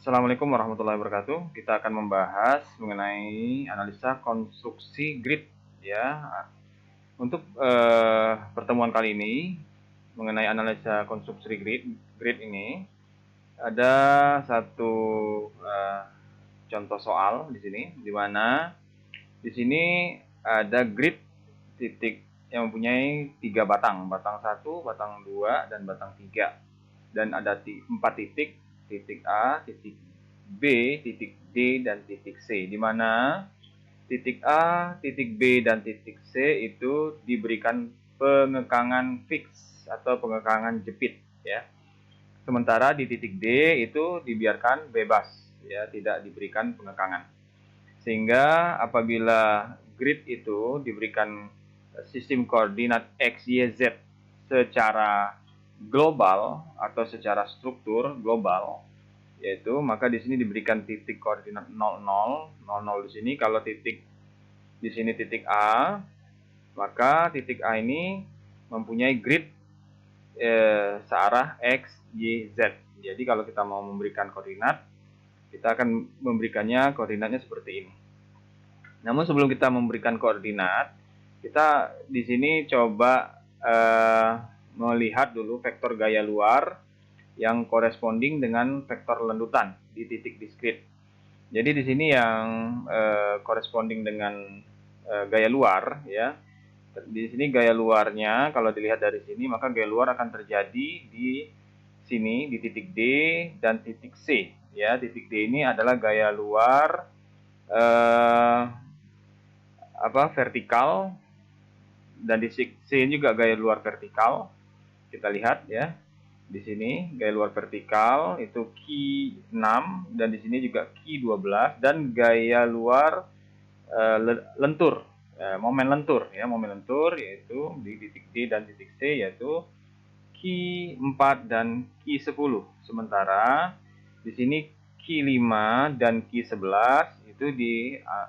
Assalamualaikum warahmatullahi wabarakatuh. Kita akan membahas mengenai analisa konstruksi grid ya. Untuk pertemuan kali ini mengenai analisa konstruksi grid ini ada satu eh, contoh soal di sini, di mana di sini ada grid titik yang mempunyai 3 batang, batang 1, batang 2, dan batang 3. Dan ada 4 titik, titik A, titik B, titik D, dan titik C, di mana titik A, titik B, dan titik C itu diberikan pengekangan fix atau pengekangan jepit ya. Sementara di titik D itu dibiarkan bebas ya, tidak diberikan pengekangan. Sehingga apabila grid itu diberikan sistem koordinat X, Y, Z secara global atau secara struktur global, yaitu maka di sini diberikan titik koordinat 00, 00 di sini. Kalau titik di sini titik A, maka titik A ini mempunyai grid searah X, Y, Z. Jadi kalau kita mau memberikan koordinat, kita akan memberikannya koordinatnya seperti ini. Namun sebelum kita memberikan koordinat, kita di sini coba melihat dulu vektor gaya luar yang corresponding dengan vektor lendutan di titik diskrit. Jadi di sini yang corresponding dengan gaya luar ya. Di sini gaya luarnya kalau dilihat dari sini, maka gaya luar akan terjadi di sini di titik D dan titik C ya. Titik D ini adalah gaya luar vertikal, dan di C juga gaya luar vertikal. Kita lihat ya. Di sini gaya luar vertikal itu Ki 6, dan di sini juga Ki 12, dan gaya luar lentur, momen lentur ya, momen lentur yaitu di titik D dan titik C yaitu Ki 4 dan Ki 10. Sementara di sini Ki 5 dan Ki 11 itu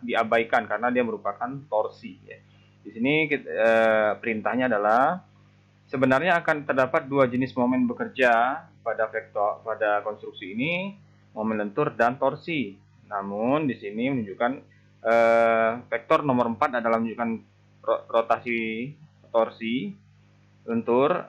diabaikan karena dia merupakan torsi ya. Di sini perintahnya adalah sebenarnya akan terdapat 2 jenis momen bekerja pada konstruksi ini, momen lentur dan torsi. Namun di sini menunjukkan vektor nomor 4 adalah menunjukkan rotasi torsi lentur.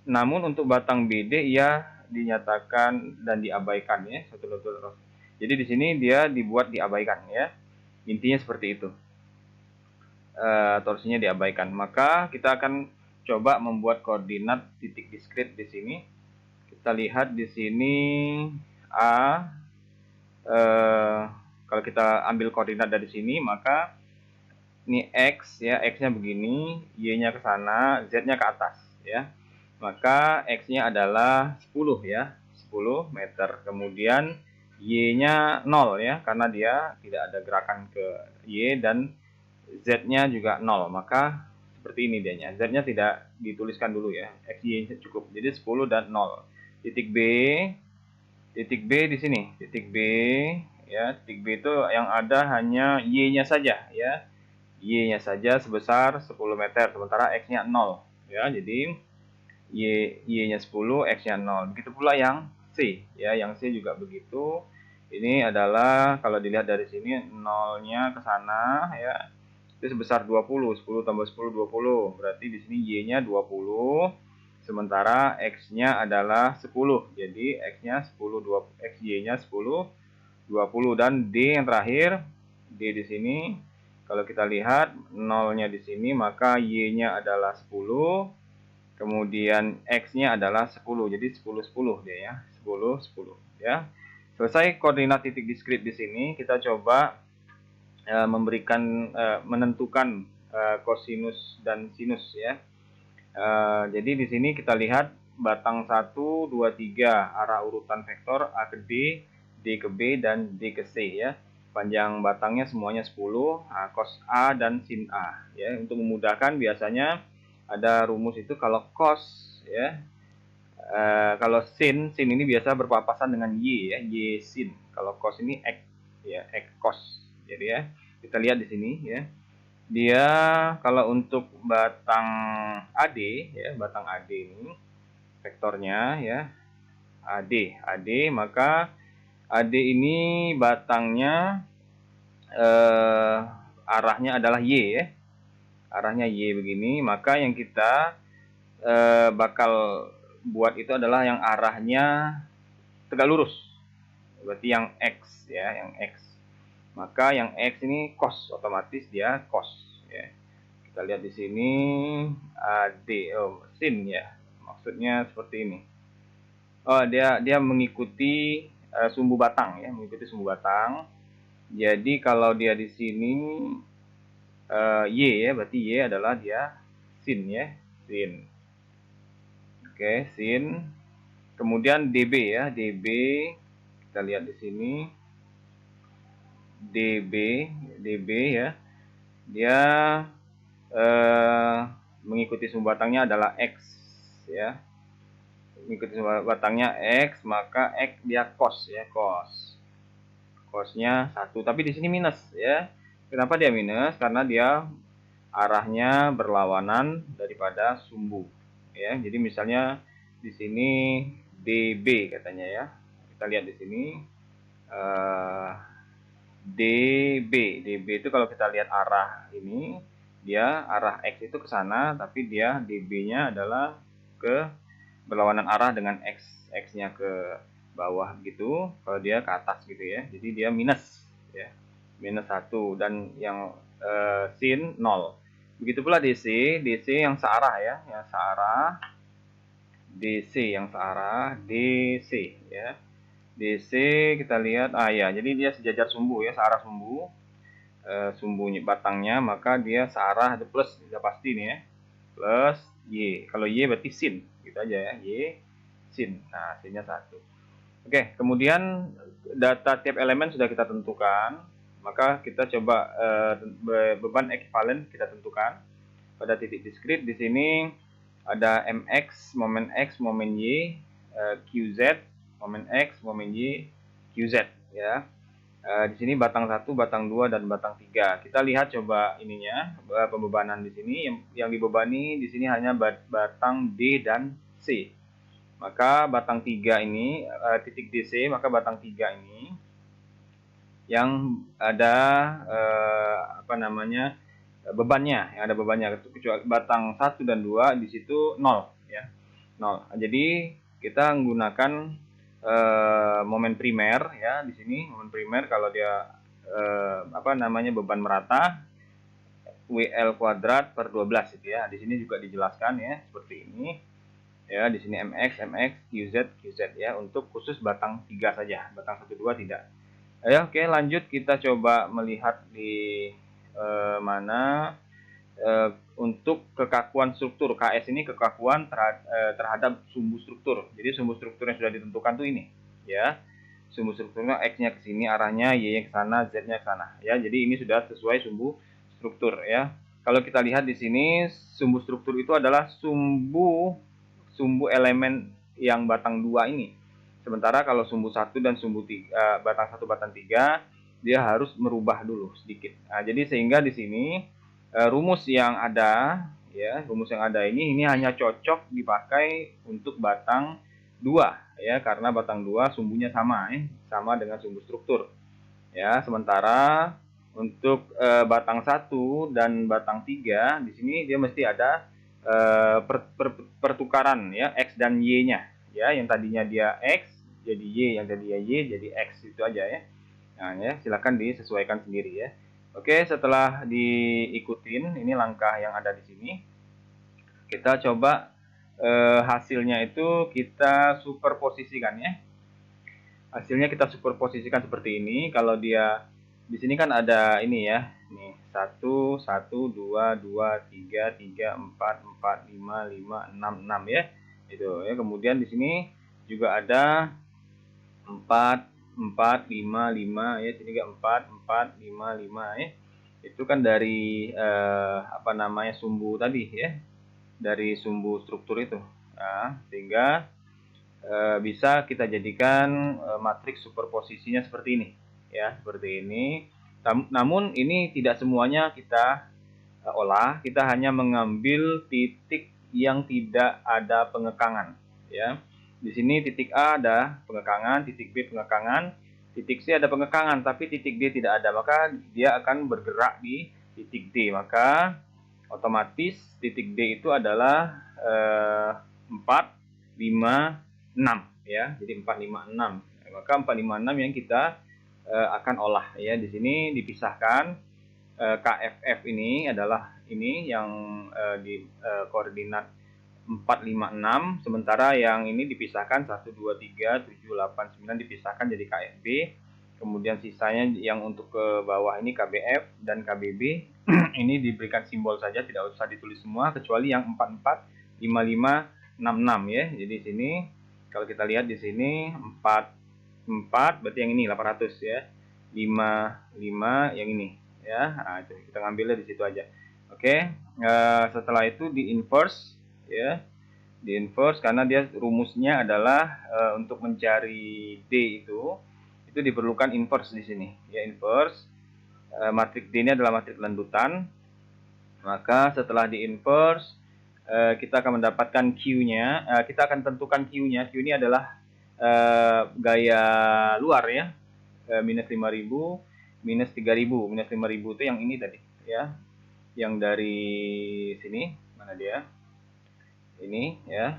Namun untuk batang BD ia dinyatakan dan diabaikan ya, satu lentur. Jadi di sini dia dibuat diabaikan ya. Intinya seperti itu. Torsinya diabaikan. Maka kita akan coba membuat koordinat titik diskrit di sini. Kita lihat di sini A. Kalau kita ambil koordinat dari sini, maka ini X ya, X-nya begini, Y-nya ke sana, Z-nya ke atas ya. Maka X-nya adalah 10 ya, 10 meter. Kemudian Y-nya 0 ya, karena dia tidak ada gerakan ke Y, dan Z-nya juga 0. Maka seperti ini dianya. Z-nya tidak dituliskan dulu ya, X, Y cukup. Jadi 10 dan 0. Titik B, titik B di sini, titik B ya, titik B itu yang ada hanya Y-nya saja ya. Y-nya saja sebesar 10 meter, sementara X-nya 0 ya. Jadi Y-nya 10, X-nya 0. Begitu pula yang C ya, yang C juga begitu. Ini adalah kalau dilihat dari sini 0-nya ke sana ya, itu sebesar 20. 10 tambah 10 20. Berarti di sini Y-nya 20, sementara X-nya adalah 10. Jadi X-nya 10, XY-nya 10, 20, dan D yang terakhir, D di sini kalau kita lihat 0-nya di sini, maka Y-nya adalah 10, kemudian X-nya adalah 10. Jadi 10 10 dia ya. 10 10 ya. Selesai koordinat titik diskrit di sini, kita coba menentukan kosinus dan sinus ya. Jadi di sini kita lihat batang 1, 2, 3 arah urutan vektor A ke D, D ke B, dan D ke C ya. Panjang batangnya semuanya 10, cos A dan sin A ya. Untuk memudahkan biasanya ada rumus itu, kalau cos ya, kalau sin ini biasa berpapasan dengan Y ya, Y sin. Kalau cos ini X ya, X cos. Jadi ya, kita lihat di sini ya. Dia kalau untuk batang AD ya, batang AD ini vektornya ya, AD, maka AD ini batangnya arahnya adalah Y ya. Arahnya Y begini, maka yang kita bakal buat itu adalah yang arahnya tegak lurus. Berarti yang X ya, yang X. Maka yang X ini cos, otomatis dia cos ya. Kita lihat di sini AD, sin ya. Maksudnya seperti ini. Oh, dia mengikuti sumbu batang ya, mengikuti sumbu batang. Jadi kalau dia di sini Y ya, berarti Y adalah dia sin ya, sin. Oke, sin. Kemudian DB ya, DB kita lihat di sini DB, DB ya. Dia mengikuti sumbu batangnya adalah X ya. Mengikuti sumbu batangnya X, maka X dia cos ya, cos. Cosnya 1, tapi di sini minus ya. Kenapa dia minus? Karena dia arahnya berlawanan daripada sumbu ya. Jadi misalnya di sini DB katanya ya. Kita lihat di sini DB itu kalau kita lihat arah ini, dia arah X itu ke sana, tapi dia DB-nya adalah ke berlawanan arah dengan X, X-nya ke bawah gitu, kalau dia ke atas gitu ya. Jadi dia minus ya, minus 1, dan yang sin 0. Begitu pula DC, DC yang searah ya, yang searah, DC yang searah, DC ya. DC kita lihat, ya, jadi dia sejajar sumbu ya, searah sumbu, sumbunya batangnya, maka dia searah, ada plus, sudah pasti nih ya, plus Y. Kalau Y berarti sin, gitu aja ya, Y sin. Nah, sinnya 1. Oke, kemudian data tiap elemen sudah kita tentukan, maka kita coba beban ekivalen kita tentukan pada titik diskrit. Di sini ada MX, momen X, momen Y, QZ, momen X, momen Y, QZ ya. Di sini batang 1, batang 2, dan batang 3. Kita lihat coba ininya, pembebanan di sini. Yang dibebani di sini hanya batang D dan C. Maka batang 3 ini, titik DC, maka batang 3 ini yang ada bebannya, yang ada bebannya. Kecuali batang 1 dan 2 di situ 0 ya. 0. Jadi kita menggunakan momen primer ya di sini. Momen primer kalau dia beban merata WL kuadrat per 12 itu ya. Di sini juga dijelaskan ya seperti ini. Ya, di sini MX, MX, QZ, QZ ya, untuk khusus batang 3 saja. Batang 1 2 tidak. Ya, oke, lanjut kita coba melihat di mana untuk kekakuan struktur. KS ini kekakuan terhadap sumbu struktur. Jadi sumbu struktur yang sudah ditentukan tuh ini, ya. Sumbu strukturnya X-nya ke sini, arahnya Y-nya ke sana, Z-nya ke sana, ya. Jadi ini sudah sesuai sumbu struktur, ya. Kalau kita lihat di sini, sumbu struktur itu adalah sumbu elemen yang batang 2 ini. Sementara kalau sumbu 1 dan sumbu 3, batang 1, batang 3, dia harus merubah dulu sedikit. Nah, jadi sehingga di sini rumus yang ada ya, rumus yang ada ini hanya cocok dipakai untuk batang 2 ya, karena batang 2 sumbunya sama sama dengan sumbu struktur. Ya, sementara untuk batang 1 dan batang 3 di sini dia mesti ada pertukaran ya, X dan Y-nya ya, yang tadinya dia X jadi Y, yang tadinya Y jadi X, itu aja ya. Nah ya, silakan disesuaikan sendiri ya. Oke, setelah diikutin ini langkah yang ada di sini, kita coba hasilnya itu kita superposisikan ya. Hasilnya kita superposisikan seperti ini. Kalau dia di sini kan ada ini ya, nih 1 1 2 2 3 3 4 4 5 5 6 6 ya, itu ya. Kemudian di sini juga ada 4 4 5 5 ya, sini juga 4 4 5 5 ya. Itu kan dari sumbu tadi ya, dari sumbu struktur itu. Nah, sehingga bisa kita jadikan matriks superposisinya seperti ini ya, seperti ini. Namun ini tidak semuanya kita olah, kita hanya mengambil titik yang tidak ada pengekangan ya. Di sini titik A ada pengekangan, titik B pengekangan. Titik C ada pengekangan, tapi titik D tidak ada, maka dia akan bergerak di titik D. Maka otomatis titik D itu adalah 4, 5, 6 ya. Jadi 4, 5, 6. Maka 4, 5, 6 yang kita akan olah ya. Di sini dipisahkan KFF ini adalah ini yang di koordinat 4, 5, 6, sementara yang ini dipisahkan 1, 2, 3, 7, 8, 9 dipisahkan jadi KFB, kemudian sisanya yang untuk ke bawah ini KBF dan KBB ini diberikan simbol saja, tidak usah ditulis semua kecuali yang 44, 55, 66 ya. Jadi sini kalau kita lihat di sini 4 berarti yang ini 800 ya, 5 yang ini ya. Nah, kita ngambilnya di situ aja. Oke, setelah itu di inverse ya, di inverse karena dia rumusnya adalah untuk mencari D itu diperlukan inverse di sini ya. Inverse matriks D ini adalah matriks lanjutan, maka setelah di inverse kita akan mendapatkan Q-nya. Kita akan tentukan Q-nya. Q ini adalah gaya luar ya, minus 5000 minus 3000. Minus 5000 itu yang ini tadi ya, yang dari sini mana dia, ini ya,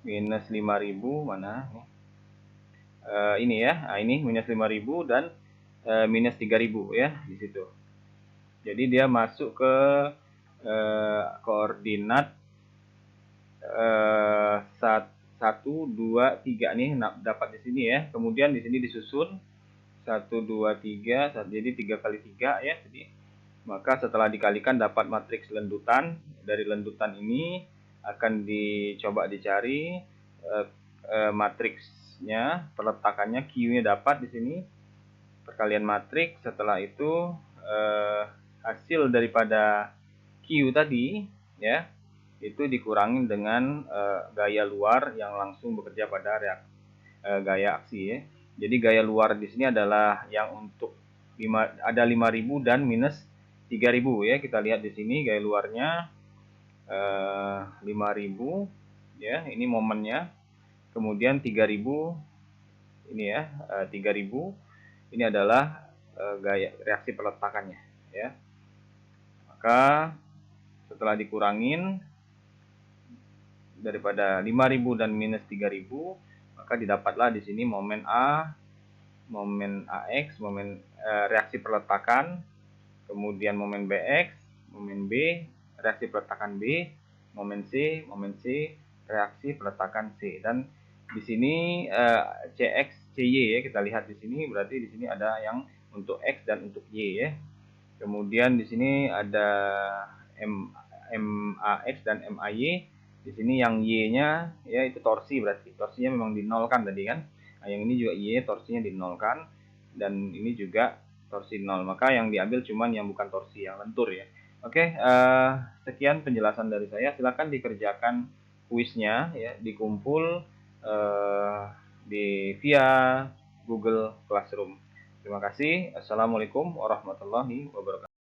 minus 5000 mana nih, ini ya. Nah, ini minus 5000 dan minus 3000 ya di situ. Jadi dia masuk ke koordinat 1, 2, 3 nih dapat di sini ya. Kemudian di sini disusun 1, 2, 3, jadi 3 kali 3 ya. Jadi maka setelah dikalikan dapat matriks lendutan. Dari lendutan ini akan dicoba dicari matriksnya, peletakannya, Q-nya dapat di sini, perkalian matriks. Setelah itu hasil daripada Q tadi ya itu dikurangi dengan gaya luar yang langsung bekerja pada gaya aksi ya. Jadi gaya luar di sini adalah yang untuk ada 5000 dan minus 3000 ya. Kita lihat di sini gaya luarnya 5000 ya, ini momennya. Kemudian 3000 ini ya, 3000 ini adalah gaya reaksi peletakannya ya. Maka setelah dikurangin daripada 5000 dan minus 3000, maka didapatlah di sini momen A, momen AX, momen reaksi peletakan, kemudian momen BX, momen B, reaksi peletakan B, momen C, reaksi peletakan C. Dan di sini CX, CY ya, kita lihat di sini berarti di sini ada yang untuk X dan untuk Y ya. Kemudian di sini ada MAX dan MAY. Di sini yang Y-nya ya itu torsi, berarti torsinya memang dinolkan tadi kan. Nah, yang ini juga Y torsinya dinolkan dan ini juga torsi 0. Maka yang diambil cuman yang bukan torsi, yang lentur ya. Oke, sekian penjelasan dari saya. Silakan dikerjakan kuisnya ya, dikumpul via Google Classroom. Terima kasih. Assalamualaikum warahmatullahi wabarakatuh.